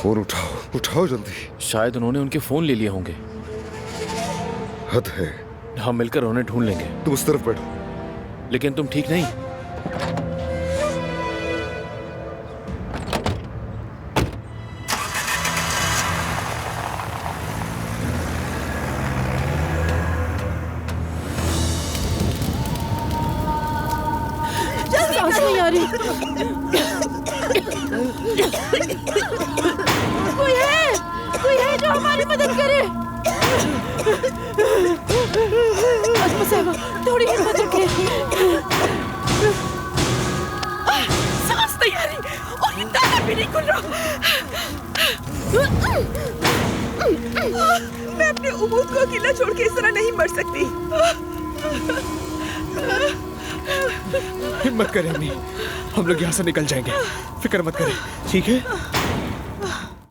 Phone उठाओ, उठाओ जल्दी। शायद उन्होंने उनके फोन ले लिए होंगे। हद है। हम मिलकर उन्हें ढूंढ लेंगे। तुम उस तरफ बैठो। लेकिन तुम ठीक नहीं। सांस नहीं आ रही। कोई है जो हमारी मदद करे। अजमा साहब, थोड़ी हिम्मत रखें। सांस नहीं आ रही और ये दाना भी नहीं खुल रहा। मैं अपने उमूद को अकेला छोड़ के इस तरह नहीं मर सकती। हिम्मत करें अम्मी, हम लोग यहाँ से निकल जाएंगे, फिक्र मत करें, ठीक है?